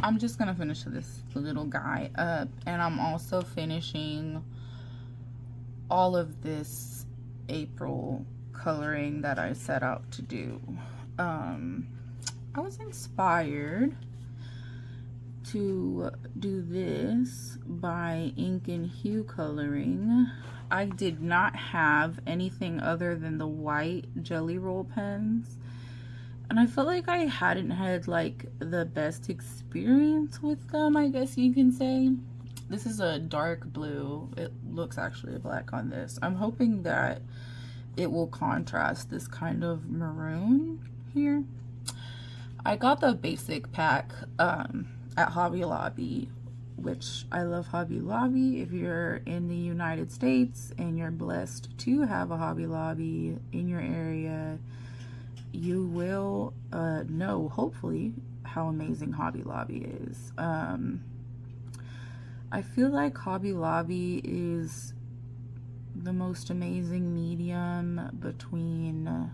I'm just gonna finish this little guy up, and I'm also finishing all of this April coloring that I set out to do. I was inspired to do this by Ink and Hue Coloring. I did not have anything other than the white Jelly Roll pens, and I felt like I hadn't had like the best experience with them, I guess you can say. This is a dark blue. It looks actually black on this. I'm hoping that it will contrast this kind of maroon here. I got the basic pack at Hobby Lobby, which I love Hobby Lobby. If you're in the United States and you're blessed to have a Hobby Lobby in your area, you will know, hopefully, how amazing Hobby Lobby is. I feel like Hobby Lobby is the most amazing medium between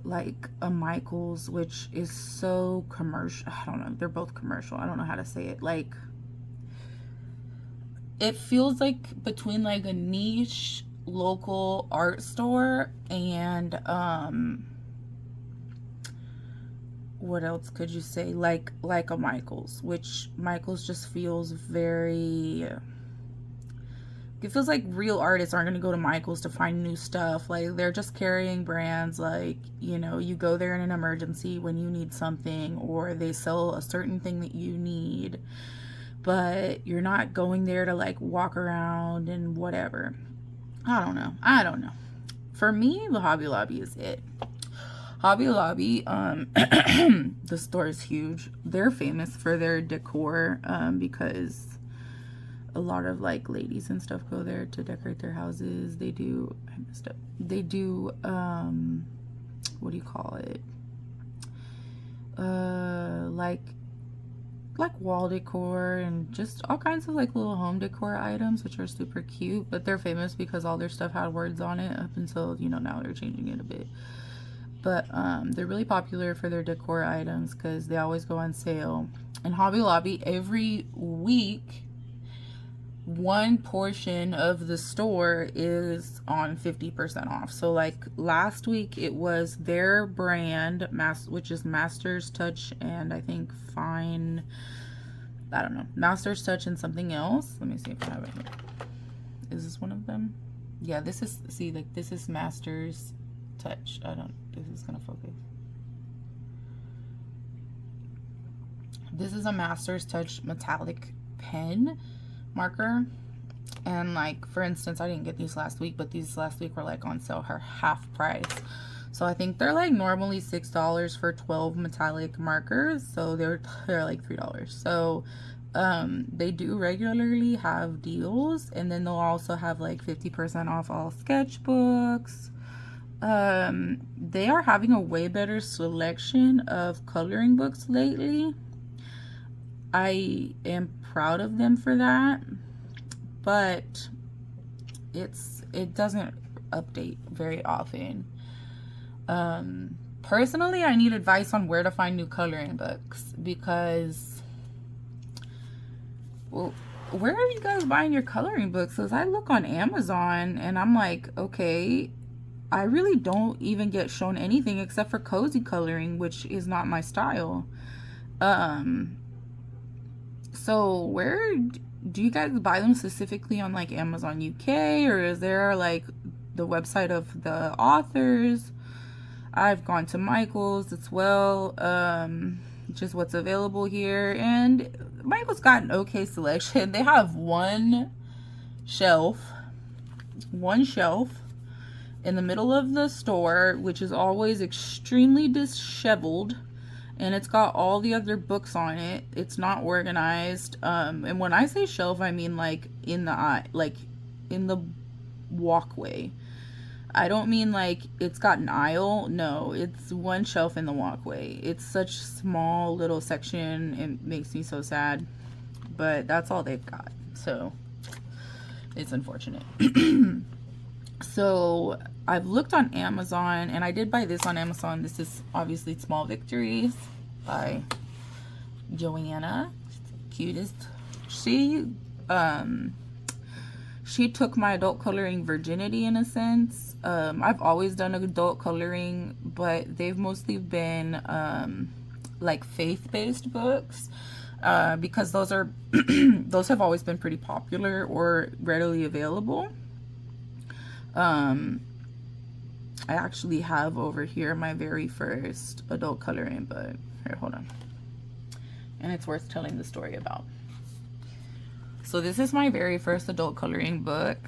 like a Michaels, which is so commercial. I don't know, they're both commercial. I don't know how to say it. Like, it feels like between like a niche local art store and what else could you say, like a Michaels, which Michaels just feels very, it feels like real artists aren't going to go to Michaels to find new stuff. Like, they're just carrying brands. Like, you know, you go there in an emergency when you need something, or they sell a certain thing that you need, but you're not going there to like walk around and whatever. I don't know. For me, the Hobby Lobby is it. Hobby Lobby, the store is huge. They're famous for their decor, because a lot of like ladies and stuff go there to decorate their houses. They do, I messed up. They do, what do you call it? Like wall decor and just all kinds of like little home decor items, which are super cute. But they're famous because all their stuff had words on it up until, you know, now they're changing it a bit. But they're really popular for their decor items because they always go on sale. And Hobby Lobby, every week, one portion of the store is on 50% off. So like last week, it was their brand, which is Master's Touch, and I think Fine, I don't know, Master's Touch and something else. Let me see if I have it here. Is this one of them? Yeah, this is, see, like this is Master's Touch. I don't, this is gonna focus. This is a Master's Touch metallic pen marker, and like, for instance, I didn't get these last week, but these last week were like on sale for half price. So I think they're like normally $6 for 12 metallic markers, so they're like $3. So they do regularly have deals, and then they'll also have like 50% off all sketchbooks. They are having a way better selection of coloring books lately. I am proud of them for that, but it doesn't update very often. Personally, I need advice on where to find new coloring books, because, well, where are you guys buying your coloring books? Because I look on Amazon and I'm like, okay, I really don't even get shown anything except for cozy coloring, which is not my style. So where do you guys buy them specifically on like Amazon UK, or is there like the website of the authors? I've gone to Michael's as well, just what's available here, and Michael's got an okay selection. They have one shelf in the middle of the store, which is always extremely disheveled, and it's got all the other books on it. It's not organized, and when I say shelf, I mean like in the walkway. I don't mean like it's got an aisle. No, it's one shelf in the walkway. It's such small little section. It makes me so sad, but that's all they've got, so it's unfortunate. So I've looked on Amazon, and I did buy this on Amazon. This is obviously Small Victories by Joanna, cutest. She she took my adult coloring virginity in a sense. I've always done adult coloring, but they've mostly been like faith-based books, because those are those have always been pretty popular or readily available. I actually have over here my very first adult coloring book. Here, hold on. And it's worth telling the story about. So this is my very first adult coloring book.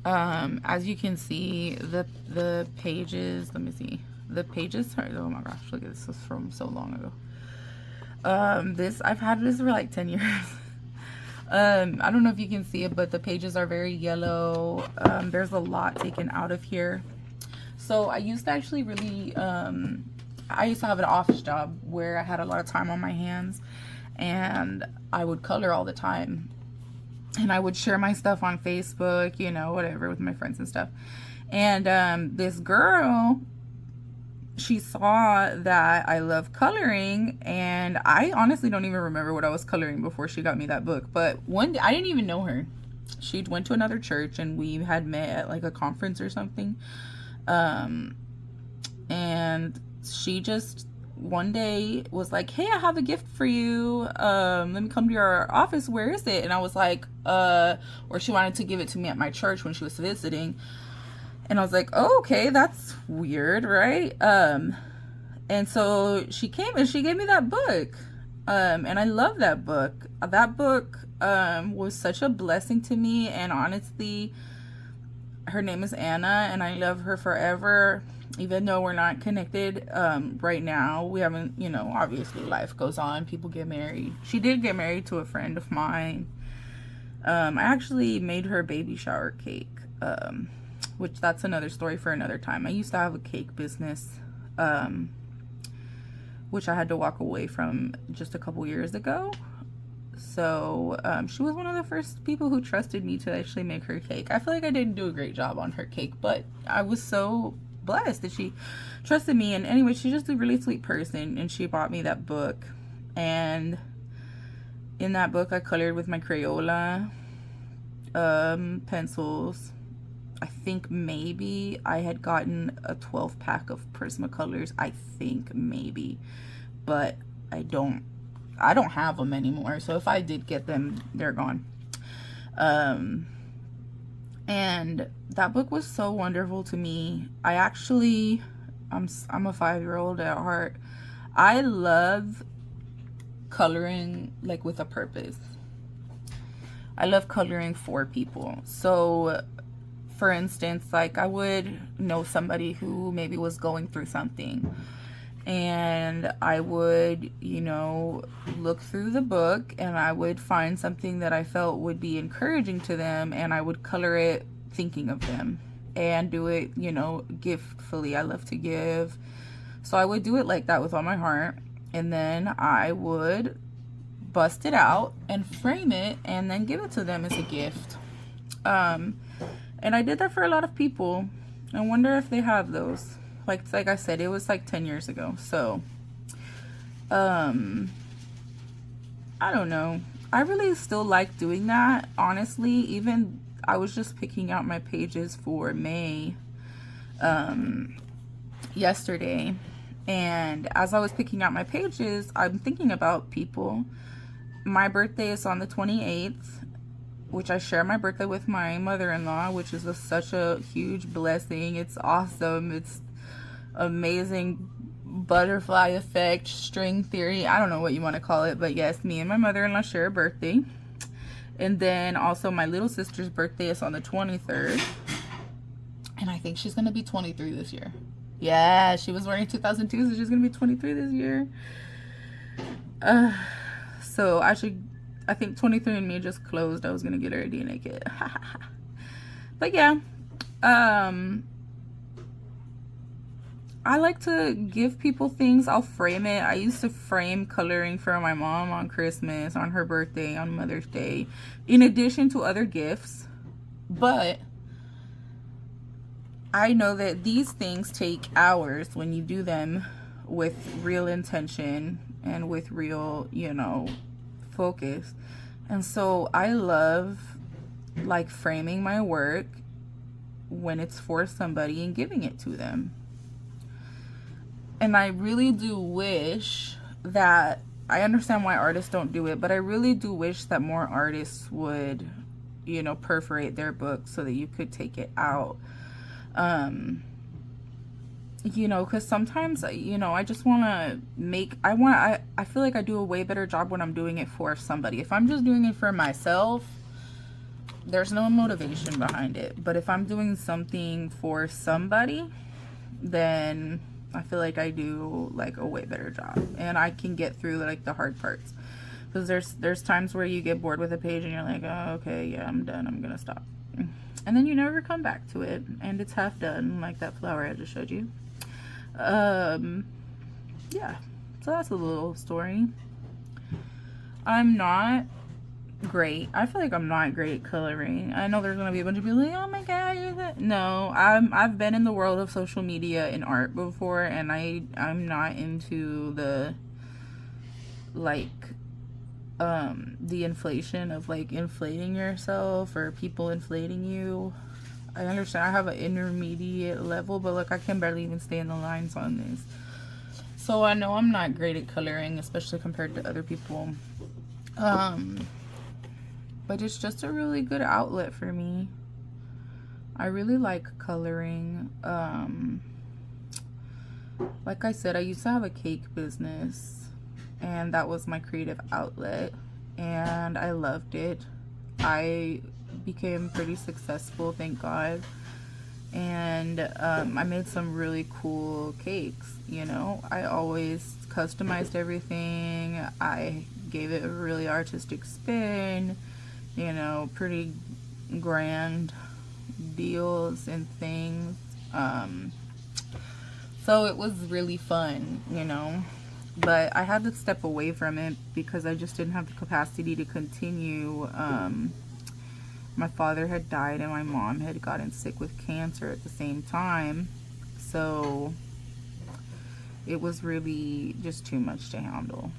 As you can see, the pages, let me see. The pages are, oh my gosh, look at this. This is from so long ago. I've had this for like 10 years. I don't know if you can see it, but the pages are very yellow. There's a lot taken out of here. So I used to actually really, I used to have an office job where I had a lot of time on my hands, and I would color all the time. And I would share my stuff on Facebook, you know, whatever, with my friends and stuff. And this girl, she saw that I love coloring, and I honestly don't even remember what I was coloring before she got me that book. But one day, I didn't even know her. She went to another church, and we had met at like a conference or something. And she just one day was like, hey, I have a gift for you. Let me come to your office. Where is it? And I was like, or she wanted to give it to me at my church when she was visiting. And I was like, oh, okay, that's weird, right? And so she came and she gave me that book. And I love that book. That book was such a blessing to me. And honestly, her name is Anna, and I love her forever. Even though we're not connected right now, we haven't, you know, obviously life goes on. People get married. She did get married to a friend of mine. I actually made her baby shower cake, which that's another story for another time. I used to have a cake business, which I had to walk away from just a couple years ago. So she was one of the first people who trusted me to actually make her cake. I feel like I didn't do a great job on her cake, but I was so blessed that she trusted me. And anyway, she's just a really sweet person, and she bought me that book. And in that book, I colored with my Crayola pencils. I think maybe I had gotten a 12 pack of Prismacolors. I think maybe, but I don't have them anymore. So if I did get them, they're gone. And that book was so wonderful to me. I'm a 5-year-old at heart. I love coloring like with a purpose. I love coloring for people. So for instance, like I would know somebody who maybe was going through something, and I would, you know, look through the book, and I would find something that I felt would be encouraging to them, and I would color it thinking of them and do it, you know, giftfully. I love to give. So I would do it like that with all my heart, and then I would bust it out and frame it and then give it to them as a gift. And I did that for a lot of people. I wonder if they have those. Like I said, it was like 10 years ago. So, I don't know. I really still like doing that, honestly. Even I was just picking out my pages for May yesterday. And as I was picking out my pages, I'm thinking about people. My birthday is on the 28th, which I share my birthday with my mother-in-law, which is such a huge blessing. It's awesome. It's amazing butterfly effect, string theory. I don't know what you want to call it, but yes, me and my mother-in-law share a birthday. And then also my little sister's birthday is on the 23rd. And I think she's going to be 23 this year. Yeah, she was born in 2002, so she's going to be 23 this year. So I think 23andMe just closed. I was going to get her a DNA kit. But yeah, I like to give people things. I'll frame it. I used to frame coloring for my mom on Christmas, on her birthday, on Mother's Day, in addition to other gifts. But I know that these things take hours when you do them with real intention and with real, focus. And so I love like framing my work when it's for somebody and giving it to them. And I really do wish that, I understand why artists don't do it, but I really do wish that more artists would, perforate their book so that you could take it out. Because sometimes, I just want to I feel like I do a way better job when I'm doing it for somebody. If I'm just doing it for myself, there's no motivation behind it. But if I'm doing something for somebody, then I feel like I do like a way better job, and I can get through like the hard parts. Because there's times where you get bored with a page and you're like, oh, okay, yeah, I'm done, I'm gonna stop, and then you never come back to it, and it's half done, like that flower I just showed you. Yeah, so that's a little story. I'm not great. I feel like I'm not great at coloring. I know there's gonna be a bunch of people like, oh my god, you're that. No, I've been in the world of social media and art before, and I'm not into the like the inflation of like inflating yourself or people inflating you. I understand I have an intermediate level, but like I can barely even stay in the lines on this. So I know I'm not great at coloring, especially compared to other people. But it's just a really good outlet for me. I really like coloring. Like I said, I used to have a cake business, and that was my creative outlet, and I loved it. I became pretty successful, thank God. And I made some really cool cakes, I always customized everything. I gave it a really artistic spin, pretty grand deals and things. So it was really fun, but I had to step away from it because I just didn't have the capacity to continue. My father had died and my mom had gotten sick with cancer at the same time, so it was really just too much to handle.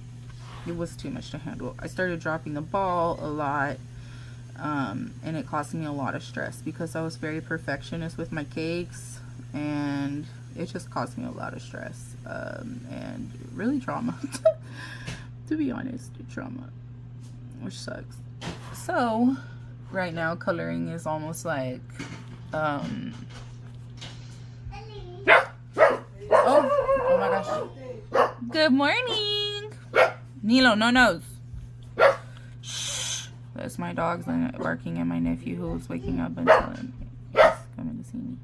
It was too much to handle. I started dropping the ball a lot, and it caused me a lot of stress because I was very perfectionist with my cakes, and it just caused me a lot of stress, and really trauma. To be honest, trauma, which sucks. So right now coloring is almost like oh my gosh, good morning, Nilo, no nose. Shh. That's my dogs barking at my nephew who's waking up and telling me he's coming to see me.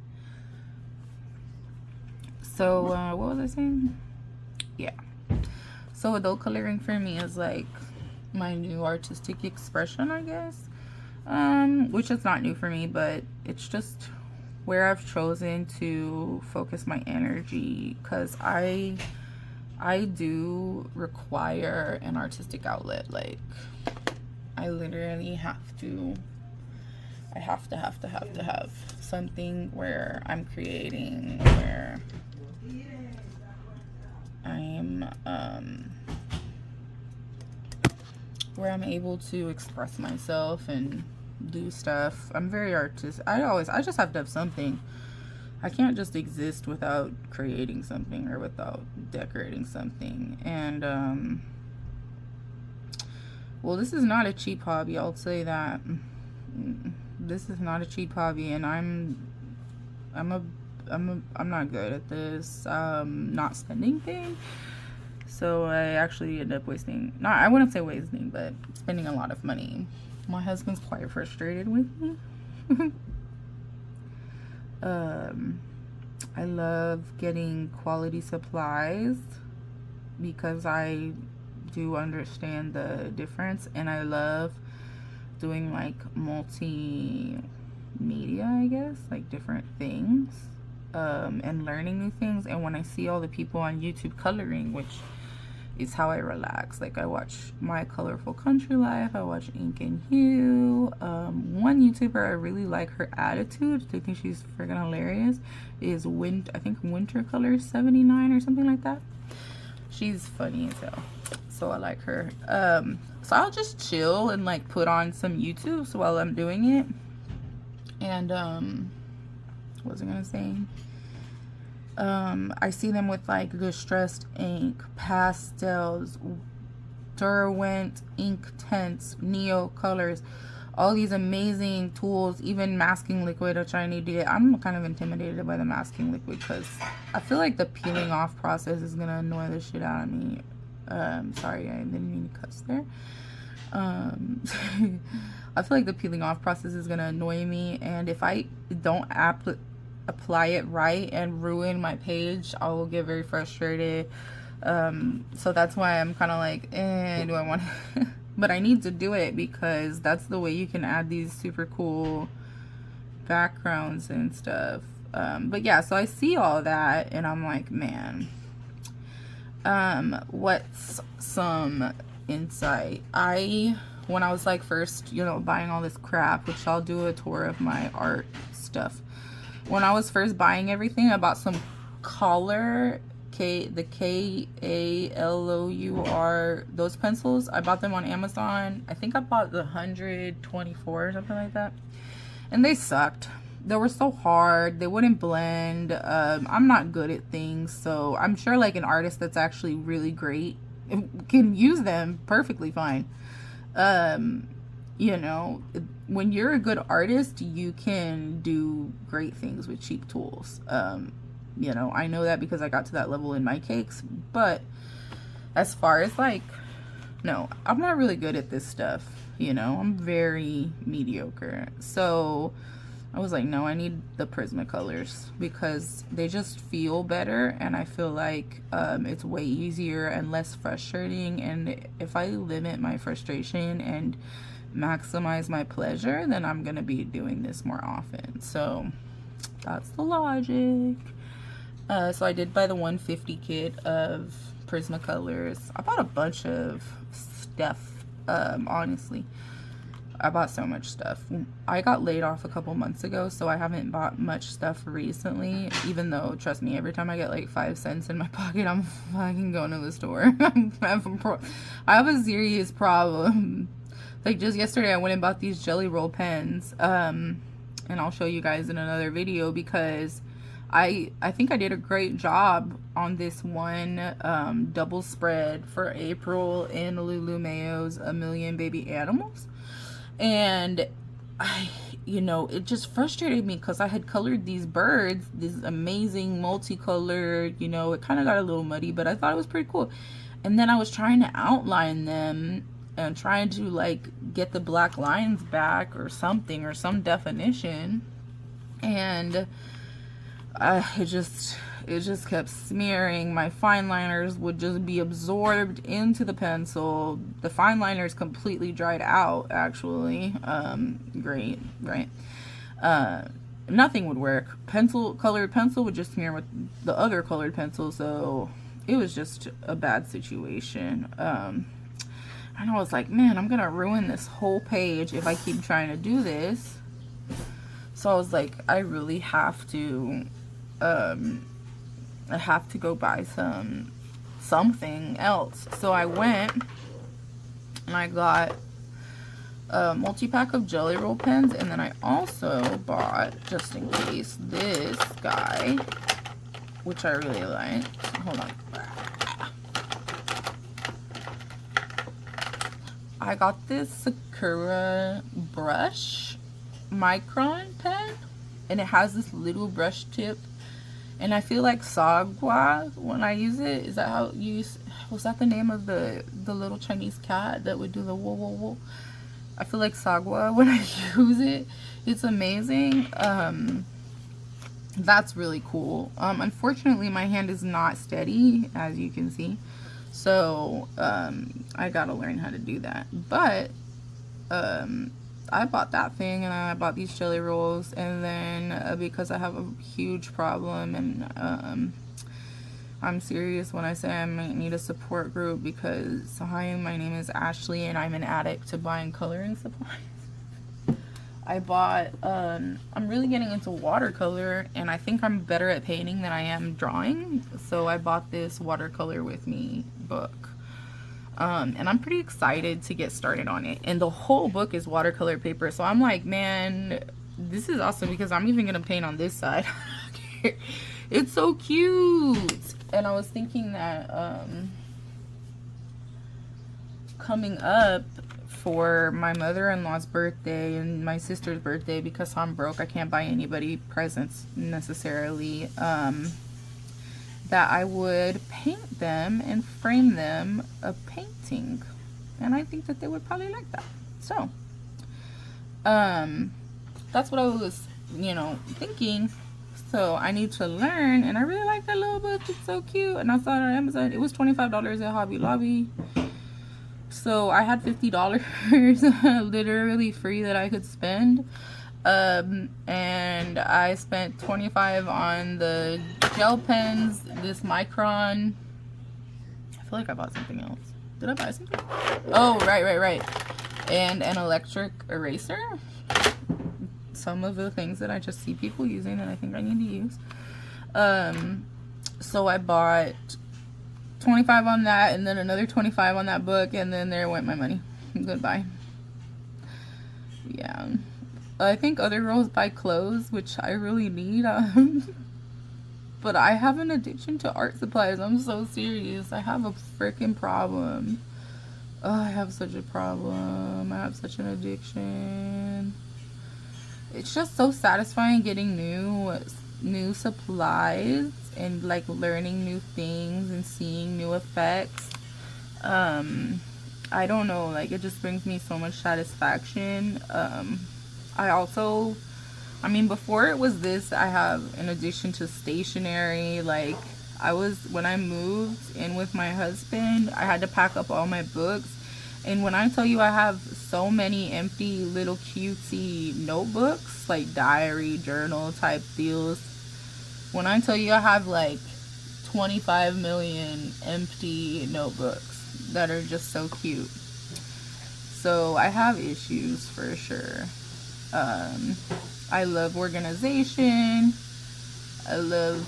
So what was I saying? Yeah, so adult coloring for me is like my new artistic expression, I guess. Which is not new for me, but it's just where I've chosen to focus my energy, because I do require an artistic outlet. Like I literally have to have something where I'm creating, where I'm able to express myself and do stuff. I'm very artistic. I just have to have something. I can't just exist without creating something or without decorating something. And well, this is not a cheap hobby, I'll say that. This is not a cheap hobby, and I'm not good at this not spending thing. So I actually end up wasting, not, I wouldn't say wasting, but spending a lot of money. My husband's quite frustrated with me. I love getting quality supplies because I do understand the difference, and I love doing like multimedia, I guess, like different things, and learning new things. And when I see all the people on YouTube coloring, which is how I relax. Like I watch My Colorful Country Life, I watch Ink and Hue. One YouTuber I really like her attitude, I think she's freaking hilarious, is I think Winter Color 79 or something like that. She's funny as hell. So I like her. So I'll just chill and like put on some YouTubes while I'm doing it. And what was I gonna say? I see them with like distressed ink, pastels, Derwent ink tints, neo colors, all these amazing tools, even masking liquid, which I need to get. I'm kind of intimidated by the masking liquid because I feel like the peeling off process is gonna annoy the shit out of me. Sorry, I didn't mean to cuss there. I feel like the peeling off process is gonna annoy me, and if I don't apply it right and ruin my page, I will get very frustrated. So that's why I'm kind of like, do I want to? But I need to do it because that's the way you can add these super cool backgrounds and stuff. But yeah, so I see all that and I'm like, man, what's some insight? When I was like first, buying all this crap, which I'll do a tour of my art stuff. When I was first buying everything, I bought some color, the KALOUR, those pencils. I bought them on Amazon. I think I bought the 124 or something like that. And they sucked. They were so hard. They wouldn't blend. I'm not good at things, so I'm sure like an artist that's actually really great can use them perfectly fine. When you're a good artist, you can do great things with cheap tools. I know that because I got to that level in my cakes, but as far as like, no, I'm not really good at this stuff. I'm very mediocre. So I was like, no, I need the Prismacolors because they just feel better, and I feel like it's way easier and less frustrating. And if I limit my frustration and maximize my pleasure, then I'm gonna be doing this more often. So that's the logic. So I did buy the 150 kit of Prismacolors. I bought a bunch of stuff, honestly. I bought so much stuff. I got laid off a couple months ago, so I haven't bought much stuff recently, even though, trust me, every time I get like 5 cents in my pocket, I'm fucking going to the store. I have a serious problem. Like just yesterday, I went and bought these Jelly Roll pens, and I'll show you guys in another video because I think I did a great job on this one double spread for April in Lulu Mayo's A Million Baby Animals. And it just frustrated me because I had colored these birds, this amazing multicolored, it kind of got a little muddy, but I thought it was pretty cool. And then I was trying to outline them and trying to like get the black lines back or something, or some definition. And it just kept smearing. My fine liners would just be absorbed into the pencil. The fine liners completely dried out, actually. Great, right? Nothing would work. Colored pencil would just smear with the other colored pencil, so it was just a bad situation. And I was like, man, I'm gonna ruin this whole page if I keep trying to do this. So I was like, I really have to go buy something else. So I went and I got a multi-pack of Jelly Roll pens, and then I also bought, just in case, this guy, which I really like. Hold on. I got this Sakura brush micron pen, and it has this little brush tip, and I feel like Sagwa when I use it. Is that how you use? Was that the name of the little Chinese cat that would do the whoa whoa whoa? I feel like Sagwa when I use it. It's amazing. That's really cool. Unfortunately, my hand is not steady, as you can see, so I gotta learn how to do that. But I bought that thing, and I bought these Jelly Rolls, and then because I have a huge problem, and I'm serious when I say I might need a support group, because hi, my name is Ashley, and I'm an addict to buying coloring supplies. I bought, I'm really getting into watercolor, and I think I'm better at painting than I am drawing. So I bought this Watercolor With Me book. And I'm pretty excited to get started on it. And the whole book is watercolor paper. So I'm like, man, this is awesome because I'm even going to paint on this side. It's so cute. And I was thinking that coming up for my mother-in-law's birthday and my sister's birthday, because I'm broke, I can't buy anybody presents necessarily, that I would paint them and frame them a painting. And I think that they would probably like that. So, that's what I was, thinking. So I need to learn, and I really like that little book. It's so cute. And I saw it on Amazon. It was $25 at Hobby Lobby. So I had $50 literally free that I could spend. And I spent $25 on the gel pens, this Micron. I feel like I bought something else. Did I buy something? Oh, right. And an electric eraser. Some of the things that I just see people using and I think I need to use. So I bought $25 on that, and then another $25 on that book, and then there went my money. Goodbye. Yeah. I think other girls buy clothes, which I really need. But I have an addiction to art supplies. I'm so serious. I have a freaking problem. Oh, I have such a problem. I have such an addiction. It's just so satisfying getting new supplies and like learning new things and seeing new effects. I don't know, like it just brings me so much satisfaction. Before it was this, I have an addiction to stationery. Like when I moved in with my husband, I had to pack up all my books. And when I tell you I have so many empty little cutesy notebooks, like diary, journal type deals, when I tell you I have like 25 million empty notebooks that are just so cute. So I have issues for sure. I love organization. I love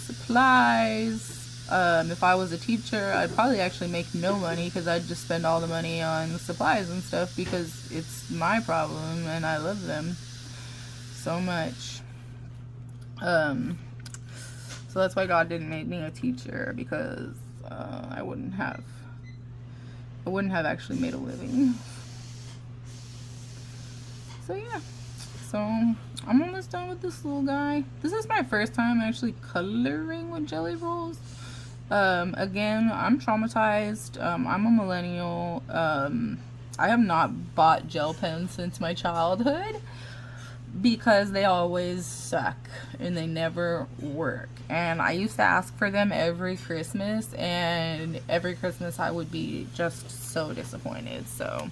supplies. If I was a teacher, I'd probably actually make no money because I'd just spend all the money on supplies and stuff because it's my problem and I love them so much. So that's why God didn't make me a teacher, because I wouldn't have actually made a living. So yeah. So I'm almost done with this little guy. This is my first time actually coloring with jelly rolls. Again, I'm traumatized. I'm a millennial. I have not bought gel pens since my childhood because they always suck and they never work. And I used to ask for them every Christmas, and every Christmas I would be just so disappointed. So,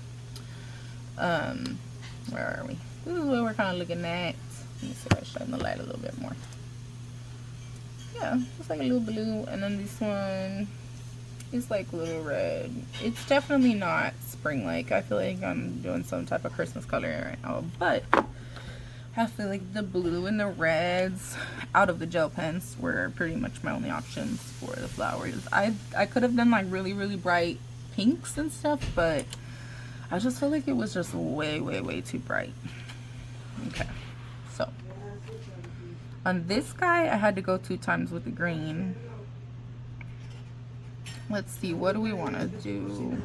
where are we? This is what we're kind of looking at. Let me see if I shine the light a little bit more. Yeah, it's like a little blue, and then this one is like a little red. It's definitely not spring-like. I feel like I'm doing some type of Christmas color right now, but I feel like the blue and the reds out of the gel pens were pretty much my only options for the flowers. I could have done like really, really bright pinks and stuff, but I just feel like it was just way, way, way too bright. Okay, so on this guy, I had to go 2 times with the green. Let's see, what do we want to do?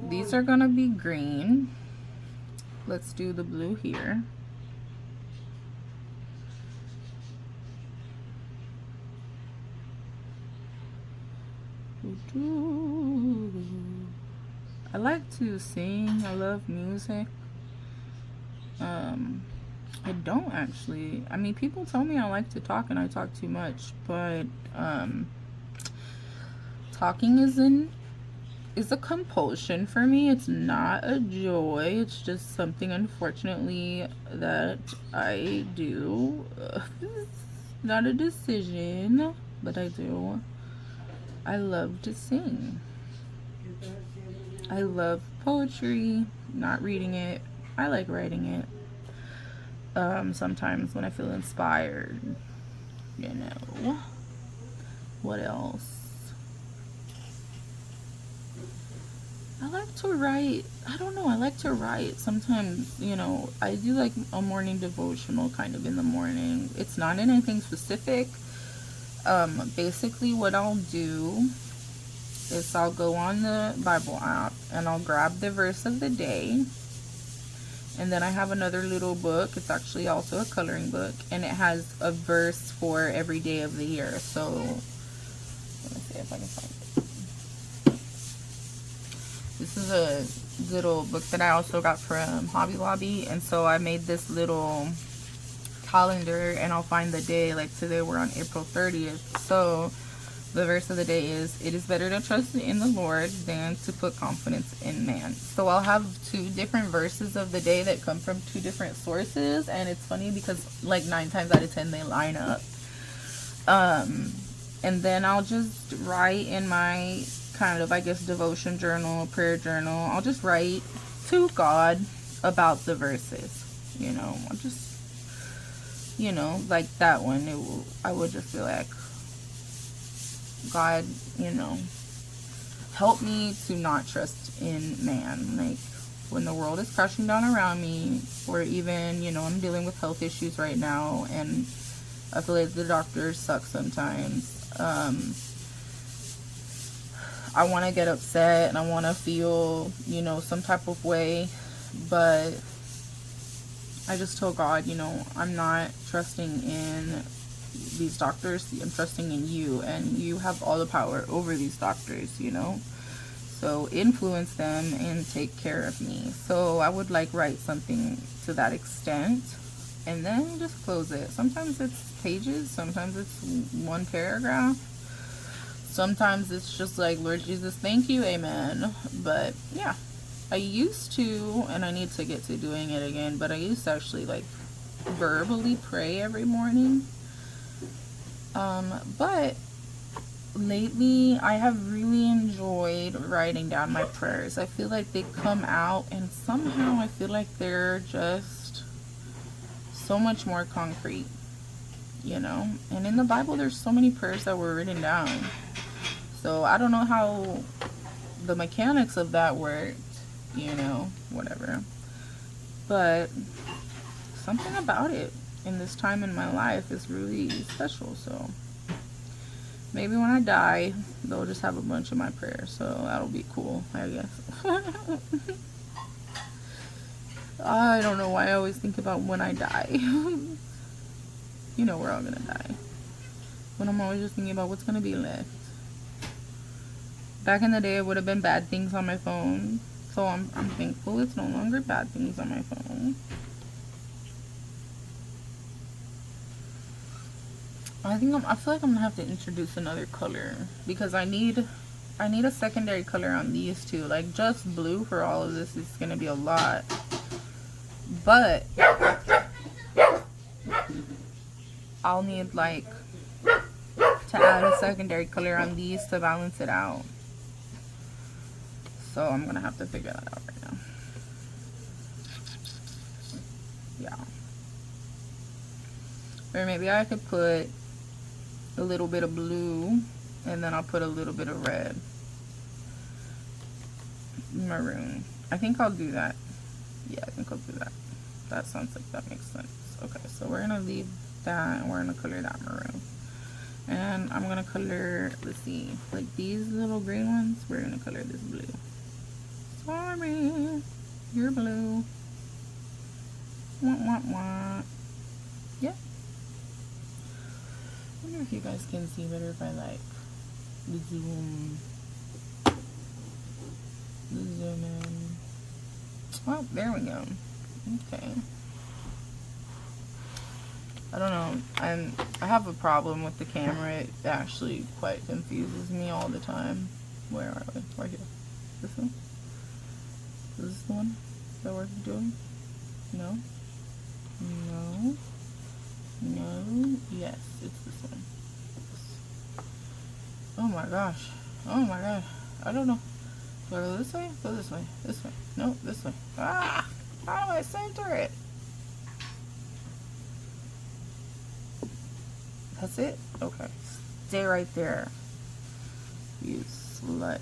These are gonna be green. Let's do the blue here. I like to sing. I love music. I don't actually. I mean, people tell me I like to talk and I talk too much, but talking is a compulsion for me. It's not a joy. It's just something, unfortunately, that I do. It's not a decision, but I do. I love to sing. I love poetry, not reading it. I like writing it. Sometimes when I feel inspired, you know. What else? I like to write. I don't know. I like to write. Sometimes, I do like a morning devotional kind of in the morning. It's not anything specific. Basically, what I'll do is I'll go on the Bible app and I'll grab the verse of the day. And then I have another little book. It's actually also a coloring book. And it has a verse for every day of the year. So, let me see if I can find it. This is a little book that I also got from Hobby Lobby. And so I made this little calendar. And I'll find the day. Like today we're on April 30th. So the verse of the day is, "It is better to trust in the Lord than to put confidence in man." So I'll have 2 different verses of the day that come from 2 different sources. And it's funny because like 9 times out of 10 they line up. And then I'll just write in my kind of, I guess, devotion journal, prayer journal. I'll just write to God about the verses. I'll just, like that one. I would just be like, God, help me to not trust in man. Like when the world is crashing down around me, or even, I'm dealing with health issues right now, and I feel like the doctors suck sometimes. I want to get upset and I want to feel, some type of way, but I just told God, I'm not trusting in these doctors. I'm trusting in you, and you have all the power over these doctors, so influence them and take care of me. So I would like write something to that extent and then just close it. Sometimes it's pages, sometimes it's 1 paragraph, sometimes it's just like, "Lord Jesus, thank you, amen." But yeah, I used to, and I need to get to doing it again, but I used to actually like verbally pray every morning. But lately I have really enjoyed writing down my prayers. I feel like they come out, and somehow I feel like they're just so much more concrete, and in the Bible there's so many prayers that were written down. So I don't know how the mechanics of that worked, whatever, but something about it in this time in my life is really special. So maybe when I die, they'll just have a bunch of my prayers. So that'll be cool, I guess. I don't know why I always think about when I die. We're all gonna die. But I'm always just thinking about what's gonna be left. Back in the day, it would have been bad things on my phone. So I'm thankful it's no longer bad things on my phone. I feel like I'm gonna have to introduce another color, because I need a secondary color on these 2. Like just blue for all of this is gonna be a lot, but I'll need like to add a secondary color on these to balance it out. So I'm gonna have to figure that out right now. Yeah. Or maybe I could put a little bit of blue, and then I'll put a little bit of red. Maroon. I think I'll do that. Yeah, I think I'll do that. That sounds like that makes sense. Okay, so we're gonna leave that, and we're gonna color that maroon. And I'm gonna color, let's see, like these little green ones, we're gonna color this blue. Sorry, you're blue. Wah, wah, wah. Yep. I wonder if you guys can see better if I like zoom in. Oh, there we go. Okay. I don't know. I have a problem with the camera. It actually quite confuses me all the time. Where are we? Right here. This one? Is this the one that we're doing? No? No? No? Yes, it's this one. Oh my gosh. Oh my god. I don't know. Do I go this way? Go this way. This way. No, this way. Ah! How do I center it? That's it? Okay. Stay right there, you slut.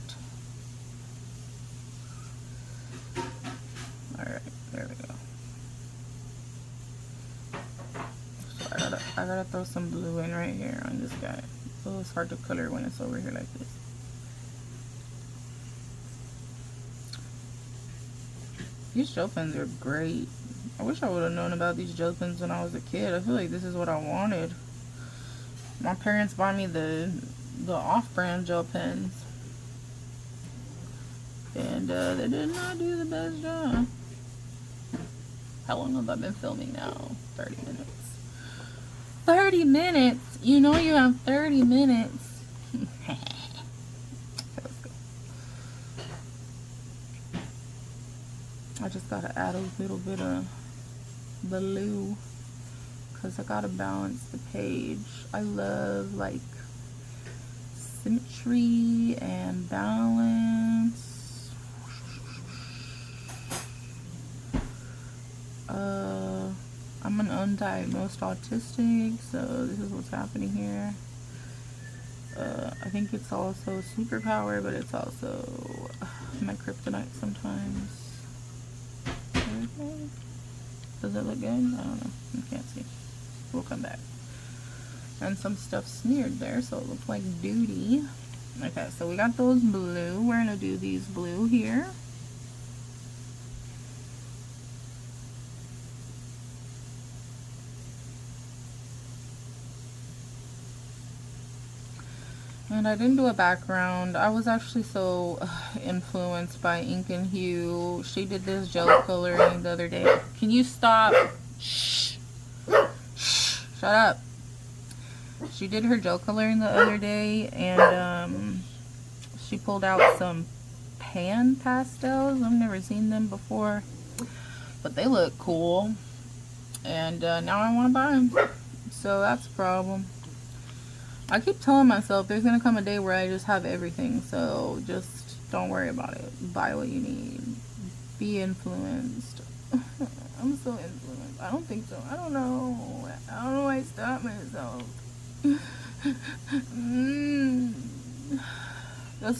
Alright, there we go. So I gotta throw some blue in right here on this guy. Oh, it's hard to color when it's over here like this. These gel pens are great. I wish I would have known about these gel pens when I was a kid. I feel like this is what I wanted. My parents bought me the off-brand gel pens, and they did not do the best job. How long have I been filming now? 30 minutes. 30 minutes? You know you have 30 minutes. Okay, let's go. I just gotta add a little bit of blue because I gotta balance the page. I love like symmetry and balance. I'm an undiagnosed autistic, so this is what's happening here. I think it's also a superpower, but it's also my kryptonite sometimes. Okay. Does it look good? I don't know. You can't see. We'll come back. And some stuff smeared there, so it looks like duty. Okay, so we got those blue. We're gonna do these blue here. And I didn't do a background. I was actually so influenced by Ink and Hue. She did this gel coloring the other day. Can you stop? Shh. Shh. Shut up. She did her gel coloring the other day, and she pulled out some pan pastels. I've never seen them before, but they look cool. And now I want to buy them. So that's a problem. I keep telling myself there's going to come a day where I just have everything, so just don't worry about it. Buy what you need. Be influenced. I'm so influenced. I don't think so. I don't know. I don't know why I stopped myself.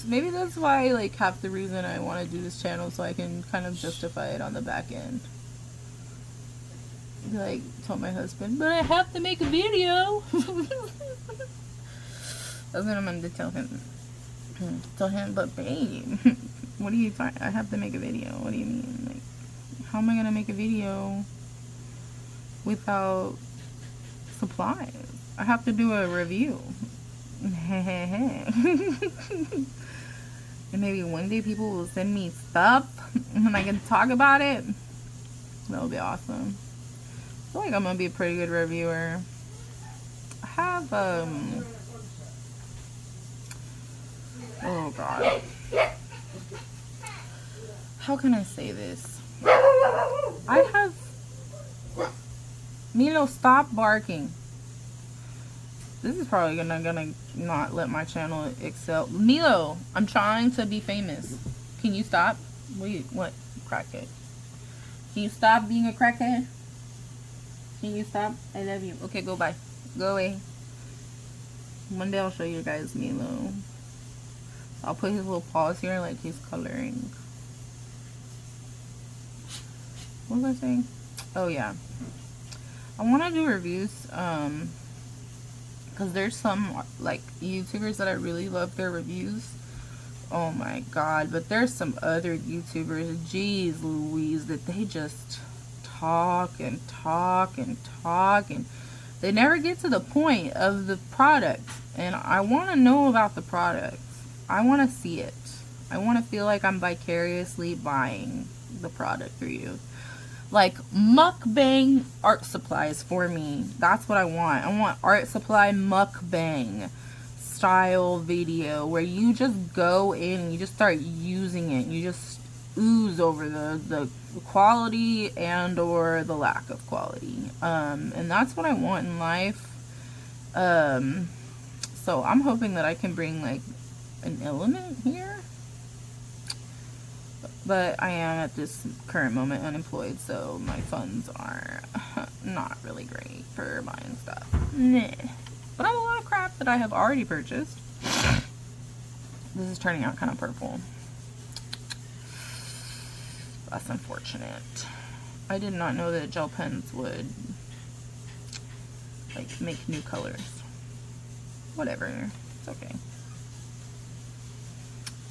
Maybe that's why, like, half the reason I want to do this channel, so I can kind of justify it on the back end. Like, told my husband, but I have to make a video. That's what I'm going to tell him. Tell him, but babe, what do you find? I have to make a video. What do you mean? Like, how am I going to make a video without supplies? I have to do a review. And maybe one day people will send me stuff and I can talk about it. That'll be awesome. I feel like I'm going to be a pretty good reviewer. I have, oh god. How can I say this? I have... Milo, stop barking. This is probably gonna not let my channel excel. Milo, I'm trying to be famous. Can you stop? Wait, what? Crackhead. Can you stop being a crackhead? Can you stop? I love you. Okay, go bye. Go away. One day I'll show you guys Milo. I'll put his little paws here like he's coloring. What was I saying? Oh yeah. I want to do reviews, because there's some, like, YouTubers that I really love their reviews. Oh my god. But there's some other YouTubers, jeez Louise, that they just talk and talk and talk, and they never get to the point of the product. And I want to know about the product. I want to see it. I want to feel like I'm vicariously buying the product through you. Like, mukbang art supplies for me. That's what I want. I want art supply mukbang style video where you just go in and you just start using it. You just ooze over the quality and or the lack of quality. And that's what I want in life. So I'm hoping that I can bring, like, an element here. But I am at this current moment unemployed, so my funds are not really great for buying stuff. Nah. But I have a lot of crap that I have already purchased. This is turning out kind of purple. That's unfortunate. I did not know that gel pens would like make new colors. Whatever, it's okay.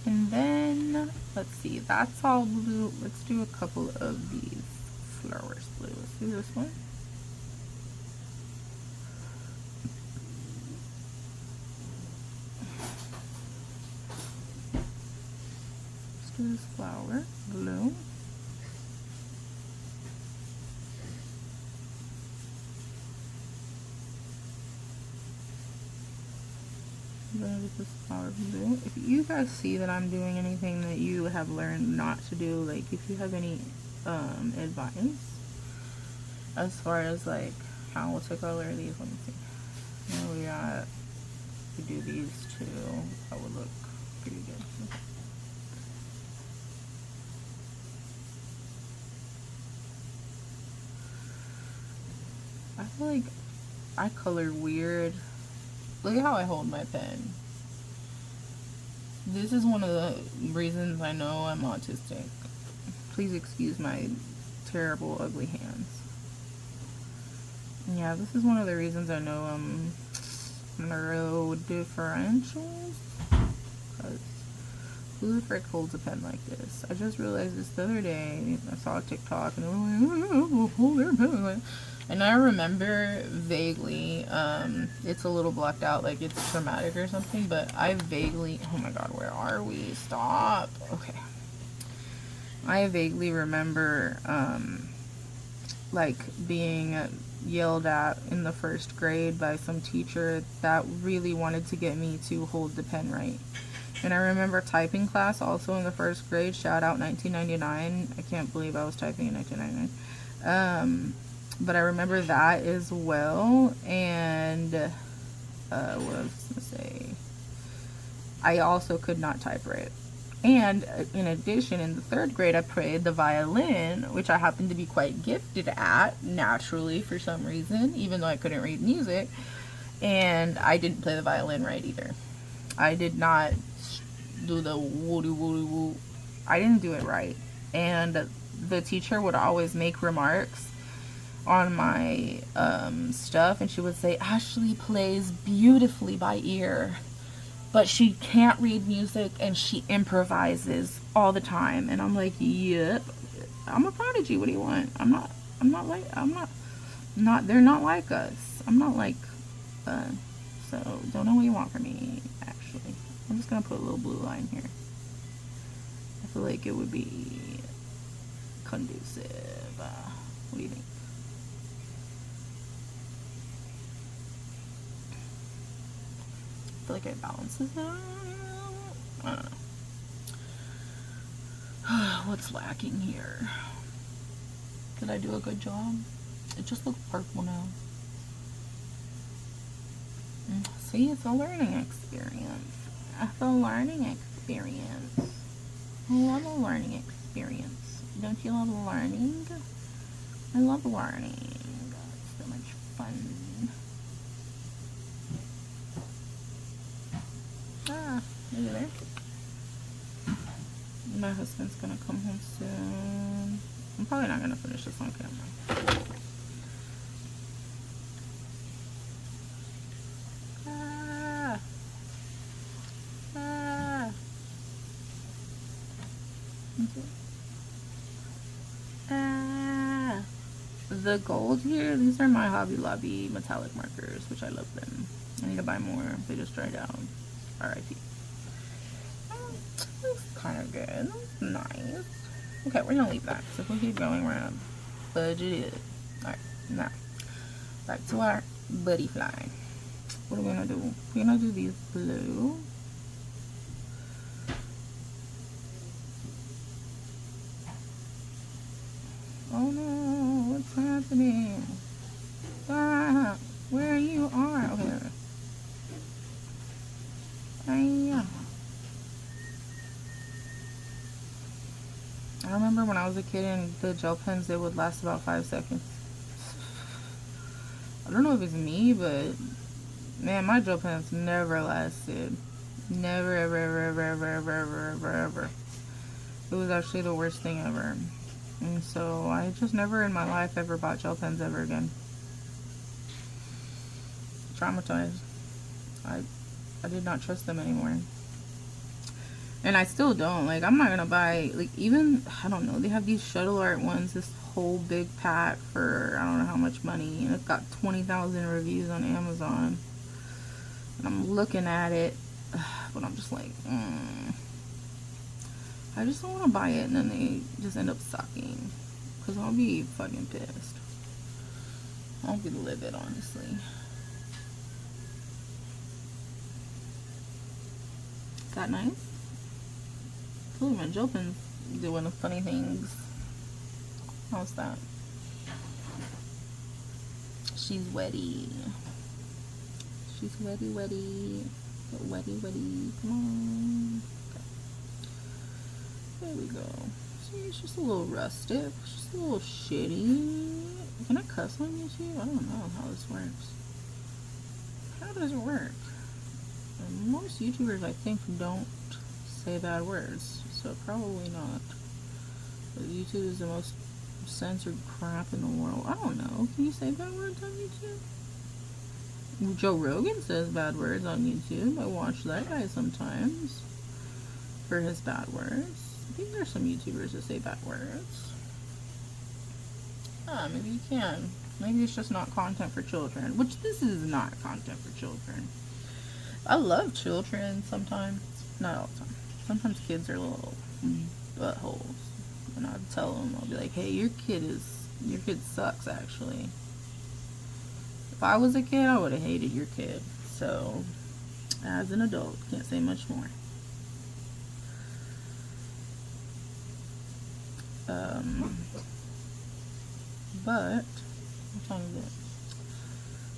And then let's see, that's all blue. Let's do a couple of these flowers blue. Let's do this one. Let's do this flower blue. I'm gonna do this flower blue. If you guys see that I'm doing anything that you have learned not to do, like if you have any advice as far as like how to color these, let me see. There we got, we do these two, that would look pretty good. I feel like I color weird. Look at how I hold my pen. This is one of the reasons I know I'm autistic. Please excuse my terrible, ugly hands. Yeah, this is one of the reasons I know I'm neurodifferential. Because who the frick holds a pen like this? I just realized this the other day. I saw a TikTok and they were like, oh, hold their pen. And I remember vaguely, it's a little blacked out, like it's traumatic or something, but I vaguely, oh my god, where are we? Stop. Okay. I vaguely remember, like being yelled at in the first grade by some teacher that really wanted to get me to hold the pen right. And I remember typing class also in the first grade, shout out 1999. I can't believe I was typing in 1999. But I remember that as well, and what I was gonna say, I also could not type right. And in addition, in the third grade, I played the violin, which I happened to be quite gifted at, naturally, for some reason, even though I couldn't read music. And I didn't play the violin right either. I did not do the woo woo woo. I didn't do it right. And the teacher would always make remarks on my stuff, and she would say, Ashley plays beautifully by ear, but she can't read music and she improvises all the time. And I'm like, yep, I'm a prodigy, what do you want? I'm not they're not like us. I'm not like so don't know what you want from me. Actually, I'm just gonna put a little blue line here. I feel like it would be conducive. What do you think? I feel like it balances it out. I don't know. What's lacking here? Did I do a good job? It just looks purple now. See, it's a learning experience. It's a learning experience. I love a learning experience. Don't you love learning? I love learning. It's so much fun. Maybe there. My husband's gonna come home soon. I'm probably not gonna finish this on camera. The gold here, these are my Hobby Lobby metallic markers, which I love them. I need to buy more. They just dried out. R.I.P. Looks kind of good. Nice. Okay, we're gonna leave that. So if we keep going, we're gonna budget it. Alright, now back to our buddy fly. What are we gonna do? We're gonna do these blue. Oh no, what's happening? Ah, where you are? Okay. I remember when I was a kid and the gel pens, they would last about 5 seconds. I don't know if it's me, but man, my gel pens never lasted. Never, ever, ever, ever, ever, ever, ever, ever, ever. It was actually the worst thing ever. And so I just never in my life ever bought gel pens ever again. Traumatized. I did not trust them anymore. And I still don't. Like, I'm not gonna buy, like, even, I don't know, they have these shuttle art ones, this whole big pack for I don't know how much money, and it's got 20,000 reviews on Amazon. And I'm looking at it, but I'm just like, I just don't want to buy it, and then they just end up sucking. Because I'll be fucking pissed. I'll be livid, honestly. Is that nice? Ooh, my gel pen's doing funny things. How's that? She's wetty. She's wetty, wetty. Wetty, wetty. Come on. Okay. There we go. See, it's just a little rustic. It's just a little shitty. Can I cuss on YouTube? I don't know how this works. How does it work? And most YouTubers, I think, don't say bad words. So probably not. But YouTube is the most censored crap in the world. I don't know. Can you say bad words on YouTube? Joe Rogan says bad words on YouTube. I watch that guy sometimes for his bad words. I think there's some YouTubers that say bad words. Ah, maybe you can. Maybe it's just not content for children. Which this is not content for children. I love children sometimes. Not all the time. Sometimes kids are little buttholes. And I'd tell them, I'll be like, hey, your kid sucks, actually. If I was a kid, I would have hated your kid. So, as an adult, can't say much more. But, what time is it?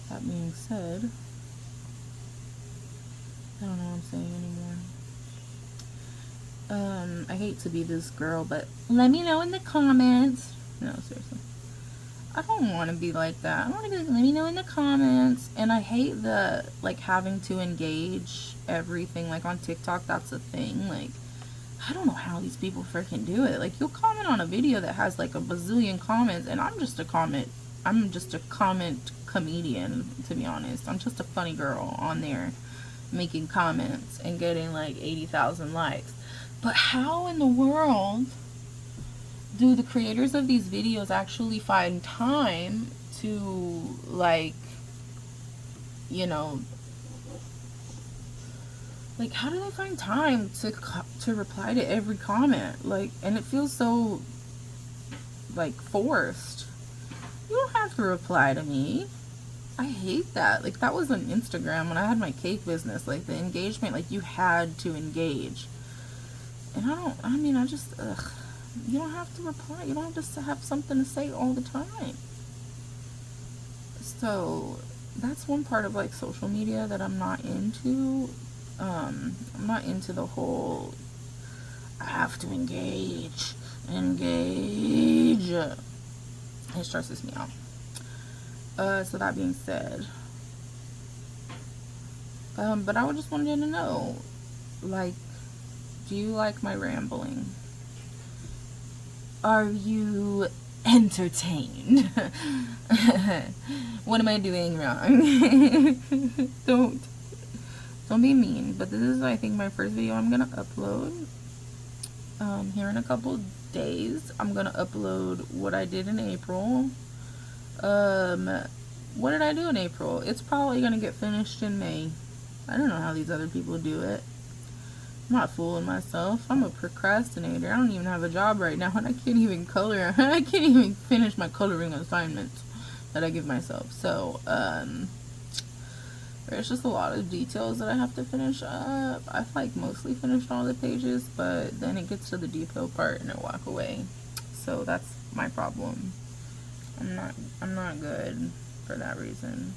That being said, I don't know what I'm saying anymore. I hate to be this girl, but let me know in the comments. No, seriously. I don't want to be like that. I want to be like, let me know in the comments. And I hate the, like, having to engage everything. Like, on TikTok, that's a thing. Like, I don't know how these people freaking do it. Like, you'll comment on a video that has, like, a bazillion comments, and I'm just a comment comedian, to be honest. I'm just a funny girl on there making comments and getting, like, 80,000 likes. But how in the world do the creators of these videos actually find time to, like, you know, like, how do they find time to reply to every comment? Like, and it feels so, like, forced. You don't have to reply to me. I hate that. Like, that was on Instagram when I had my cake business. Like, the engagement, like, you had to engage. And I just, you don't have to reply. You don't have to have something to say all the time. So, that's one part of, like, social media that I'm not into. I'm not into the whole, I have to engage. It stresses me out. So that being said, but I just wanted to know, like, do you like my rambling? Are you entertained? What am I doing wrong? Don't be mean. But this is, I think, my first video I'm gonna upload. Here in a couple days, I'm gonna upload what I did in April. What did I do in April? It's probably gonna get finished in May. I don't know how these other people do it. I'm not fooling myself. I'm a procrastinator. I don't even have a job right now, and I can't even color. I can't even finish my coloring assignments that I give myself. So, there's just a lot of details that I have to finish up. I've, like, mostly finished all the pages, but then it gets to the detail part and I walk away. So that's my problem. I'm not good for that reason.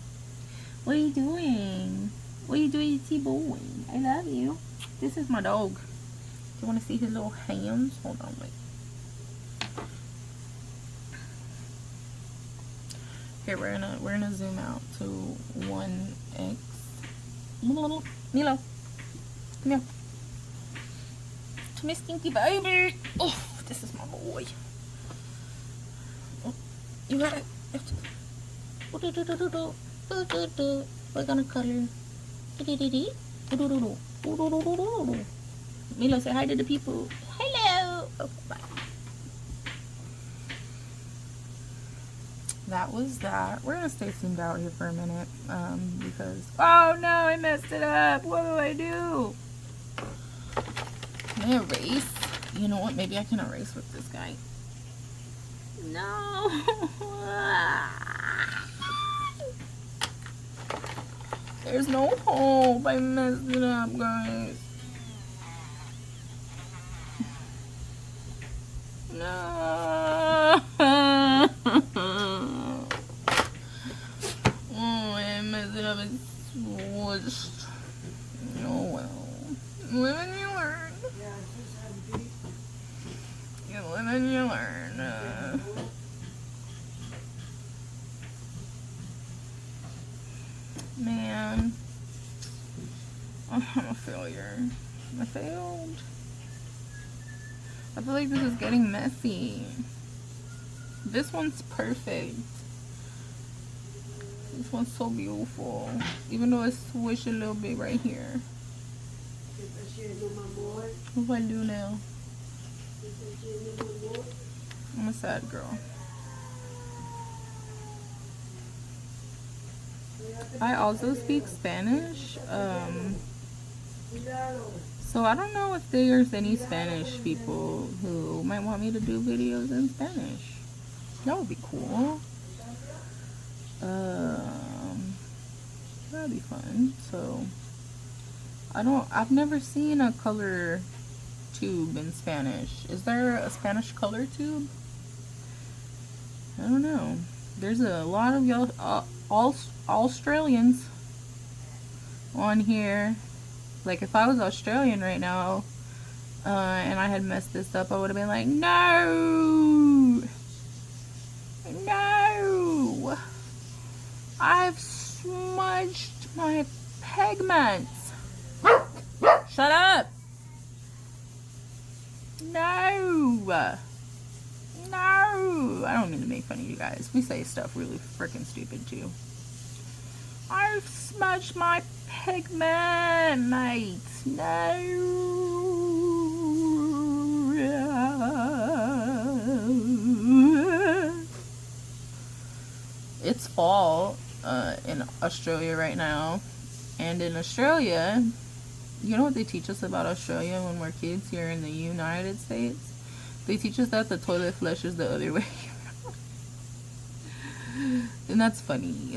What are you doing? What are you doing, T-boy? I love you. This is my dog. Do you want to see his little hands? Hold on, wait. Here, we're gonna zoom out to 1x. Milo, come here. To my stinky baby. Oh, this is my boy. Oh, you got it. We're gonna color. Milo, say hi to the people. Hello. Okay, bye. That was that. We're gonna stay zoomed out here for a minute, because oh no, I messed it up. What do I do? Can I erase? You know what? Maybe I can erase with this guy. No. There's no hope. I messed it up, guys. No. Oh, I messed it up. It's swished. Oh well. Live and you learn. You live and you learn. Man. I'm a failure. I failed. I feel like this is getting messy. This one's perfect. This one's so beautiful. Even though I swish a little bit right here. What do I do now? I'm a sad girl. I also speak Spanish. So I don't know if there's any Spanish people who might want me to do videos in Spanish. That would be cool. That'd be fun. So I've never seen a color tube in Spanish. Is there a Spanish color tube? I don't know. There's a lot of y'all Australians on here. Like if I was Australian right now and I had messed this up, I would have been like, no, I've smudged my pigments. Shut up. No, I don't mean to make fun of you guys. We say stuff really freaking stupid too. I've smudged my pigment, mate. No. It's fall in Australia right now. And in Australia, you know what they teach us about Australia when we're kids here in the United States? They teach us that the toilet flushes the other way. And that's funny.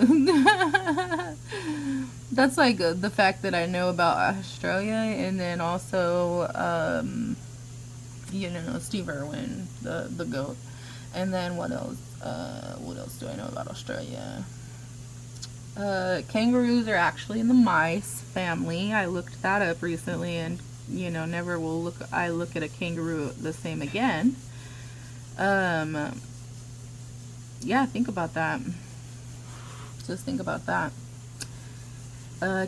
That's like the fact that I know about Australia. And then also, you know, Steve Irwin, the goat. And then what else? What else do I know about Australia? Kangaroos are actually in the mice family. I looked that up recently, and you know, never will I look at a kangaroo the same again. Yeah, think about that. Just think about that.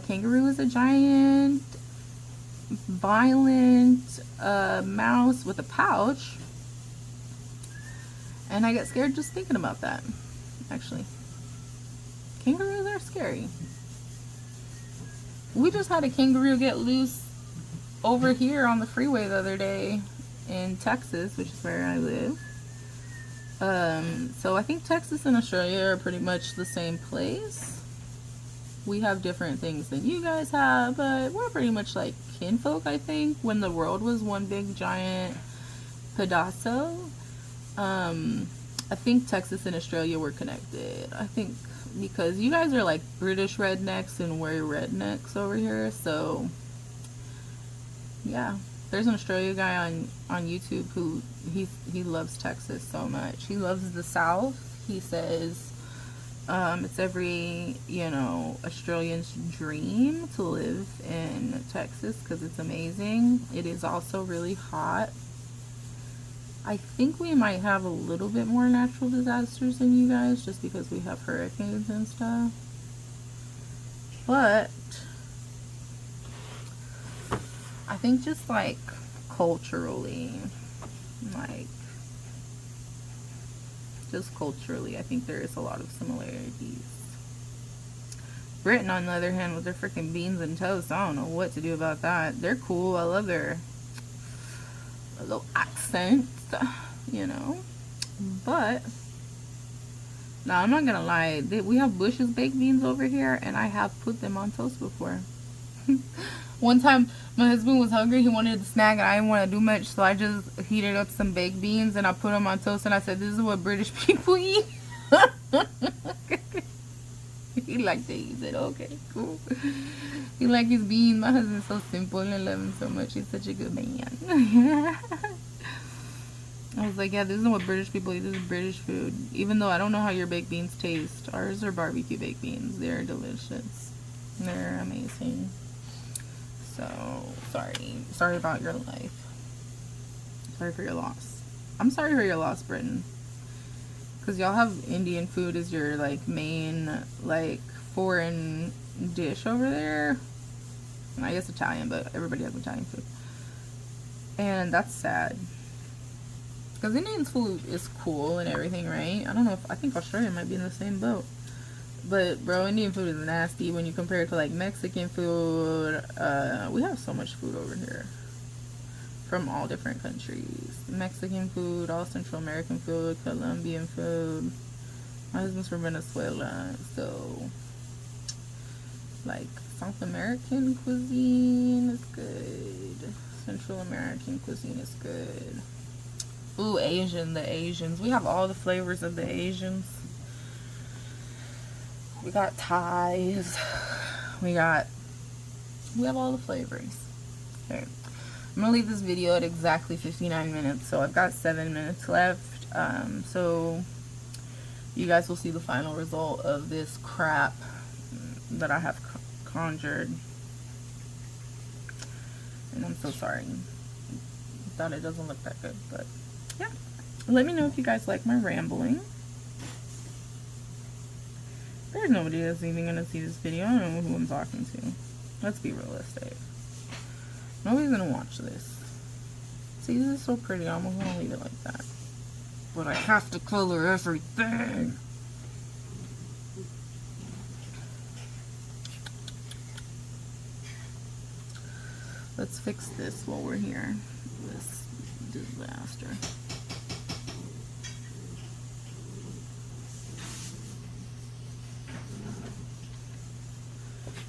Kangaroo is a giant, violent mouse with a pouch. And I get scared just thinking about that, actually. Kangaroos are scary. We just had a kangaroo get loose over here on the freeway the other day in Texas, which is where I live. So I think Texas and Australia are pretty much the same place. We have different things than you guys have, but we're pretty much like kinfolk, I think. When the world was one big giant pedazo, I think Texas and Australia were connected. I think because you guys are like British rednecks and we're rednecks over here, so yeah. There's an Australia guy on YouTube who he loves Texas so much. He loves the South. He says it's every, you know, Australian's dream to live in Texas because it's amazing. It is also really hot. I think we might have a little bit more natural disasters than you guys just because we have hurricanes and stuff. But I think just like culturally, like just culturally, I think there is a lot of similarities. Britain, on the other hand, with their freaking beans and toast, I don't know what to do about that. They're cool. I love their little accent, you know. But no, I'm not gonna lie. We have Bush's baked beans over here, and I have put them on toast before. One time, my husband was hungry. He wanted a snack, and I didn't want to do much, so I just heated up some baked beans, and I put them on toast, and I said, "This is what British people eat." He liked it. He said, "Okay, cool." He liked his beans. My husband's so simple, and I love him so much. He's such a good man. I was like, yeah, this is what British people eat. This is British food. Even though I don't know how your baked beans taste. Ours are barbecue baked beans. They're delicious. They're amazing. So, sorry about your life. Sorry for your loss. I'm sorry for your loss, Britain. Because y'all have Indian food as your, like, main, like, foreign dish over there. And I guess Italian, but everybody has Italian food. And that's sad. Because Indian food is cool and everything, right? I don't know I think Australia might be in the same boat. But, bro, Indian food is nasty when you compare it to, like, Mexican food. We have so much food over here. From all different countries. Mexican food, all Central American food, Colombian food. My husband's from Venezuela, so, like, South American cuisine is good. Central American cuisine is good. Ooh, the Asians. We have all the flavors of the Asians. We got Thais. We have all the flavors. Okay. I'm gonna leave this video at exactly 59 minutes, so I've got 7 minutes left. So you guys will see the final result of this crap that I have conjured. And I'm so sorry. I thought it doesn't look that good, but yeah. Let me know if you guys like my rambling. There's nobody that's even gonna see this video. I don't know who I'm talking to. Let's be realistic. Nobody's gonna watch this. See, this is so pretty. I'm gonna leave it like that. But I have to color everything. Let's fix this while we're here. This disaster.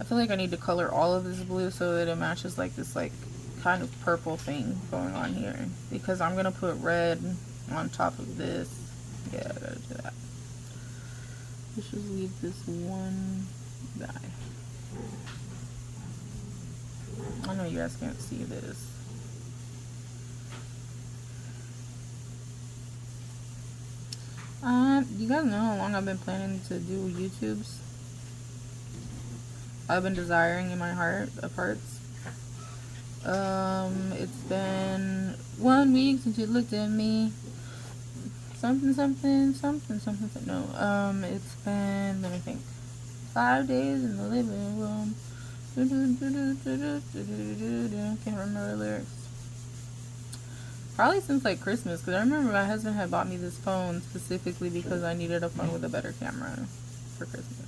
I feel like I need to color all of this blue so that it matches like this like kind of purple thing going on here. Because I'm going to put red on top of this. Yeah, I gotta do that. Let's just leave this one guy. I know you guys can't see this. You guys know how long I've been planning to do YouTubes? I've been desiring in my heart of hearts. It's been 1 week since you looked at me. Something. No, it's been, let me think, 5 days in the living room. Can't remember the lyrics. Probably since like Christmas, because I remember my husband had bought me this phone specifically because I needed a phone with a better camera for Christmas.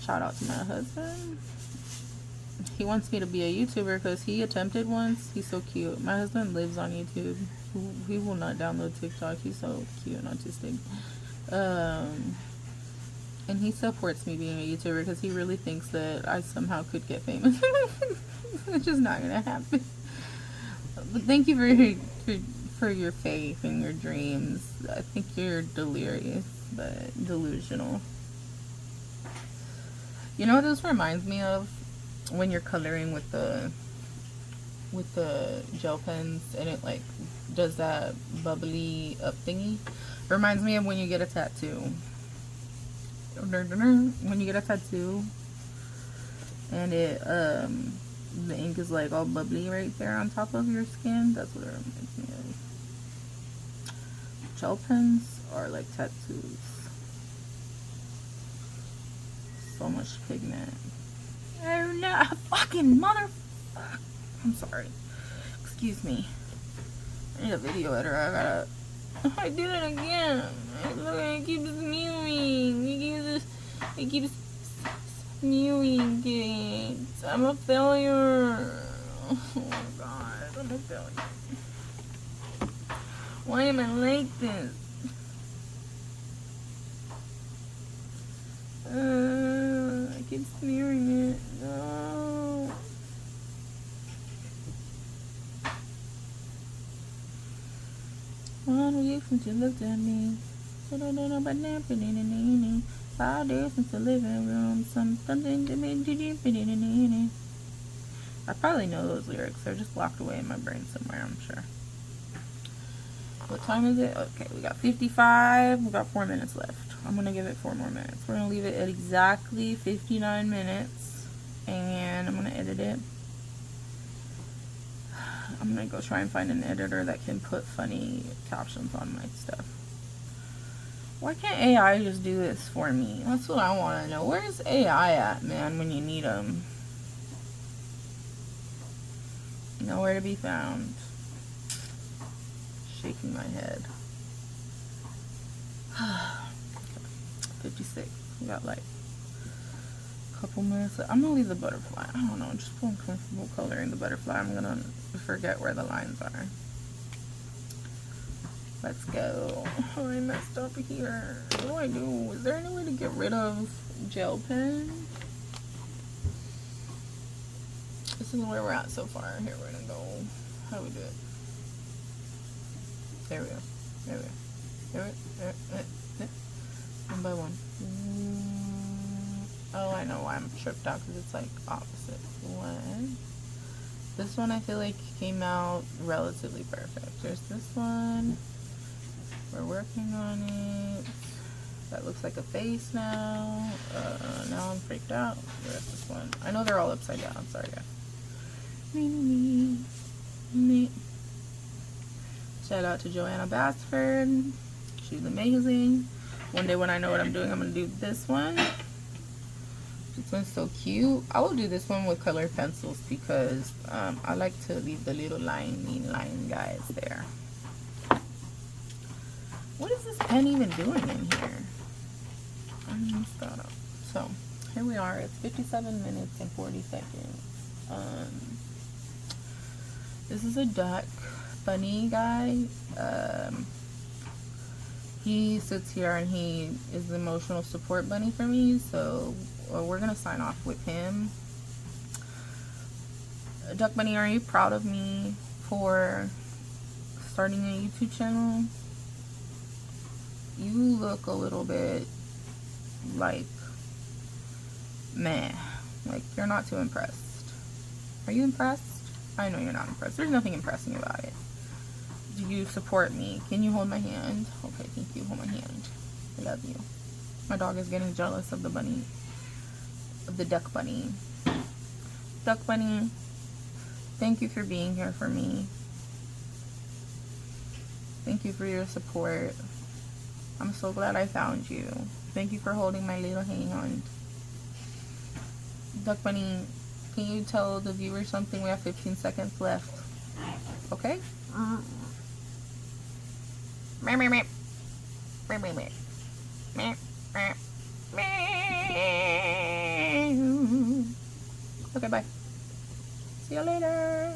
Shout out to my husband. He wants me to be a YouTuber because he attempted once. He's so cute. My husband lives on YouTube. He will not download TikTok. He's so cute and autistic. And he supports me being a YouTuber because he really thinks that I somehow could get famous. It's just not gonna happen. But thank you for your faith and your dreams. I think you're delirious, but delusional. You know what this reminds me of? When you're coloring with the gel pens and it like does that bubbly up thingy. Reminds me of when you get a tattoo. When you get a tattoo and it The ink is like all bubbly right there on top of your skin. That's what it reminds me of. Gel pens are like tattoos. So much pigment. Oh no, fucking mother. I'm sorry. Excuse me. I need a video editor. I did it again. Look, I keep mewing. It keeps mewing it. I'm a failure. Oh my god, I'm a failure. Why am I like this? I keep smearing it. No. One week since you looked at me. 5 days since the living room. Something to me. I probably know those lyrics. They're just locked away in my brain somewhere, I'm sure. What time is it? Okay, we got 55. We got 4 minutes left. I'm going to give it 4 more minutes. We're going to leave it at exactly 59 minutes. And I'm going to edit it. I'm going to go try and find an editor that can put funny captions on my stuff. Why can't AI just do this for me? That's what I want to know. Where's AI at, man, when you need them? Nowhere to be found. Shaking my head. 56. We got like a couple minutes left. I'm gonna leave the butterfly. I don't know, just feel uncomfortable coloring the butterfly. I'm gonna forget where the lines are. Let's go. Oh, I messed up here. What do I do? Is there any way to get rid of gel pen? This is where we're at so far. Here, we're gonna go. How do we do it? There we go. There we go. There. One by one. Oh, I know why I'm tripped out, because it's like opposite. One. This one I feel like came out relatively perfect. There's this one. We're working on it. That looks like a face now. Now I'm freaked out. Where's this one? I know they're all upside down. Sorry, guys. Me. Shout out to Joanna Bassford. She's amazing. One day when I know what I'm doing, I'm going to do this one. This one's so cute. I will do this one with colored pencils because I like to leave the little line guys there. What is this pen even doing in here? I'm messed that up. So, here we are. It's 57 minutes and 40 seconds. This is a duck bunny guy. He sits here and he is the emotional support bunny for me, so we're gonna sign off with him. Duck bunny, are you proud of me for starting a YouTube channel? You look a little bit like meh, like you're not too impressed. Are you impressed? I know you're not impressed. There's nothing impressing about it. Do you support me? Can you hold my hand? Okay, thank you. Hold my hand. I love you. My dog is getting jealous of the bunny, of the duck bunny. Duck bunny, thank you for being here for me. Thank you for your support. I'm so glad I found you. Thank you for holding my little hand. Duck bunny, can you tell the viewers something? We have 15 seconds left. Okay? Okay, bye. See you later.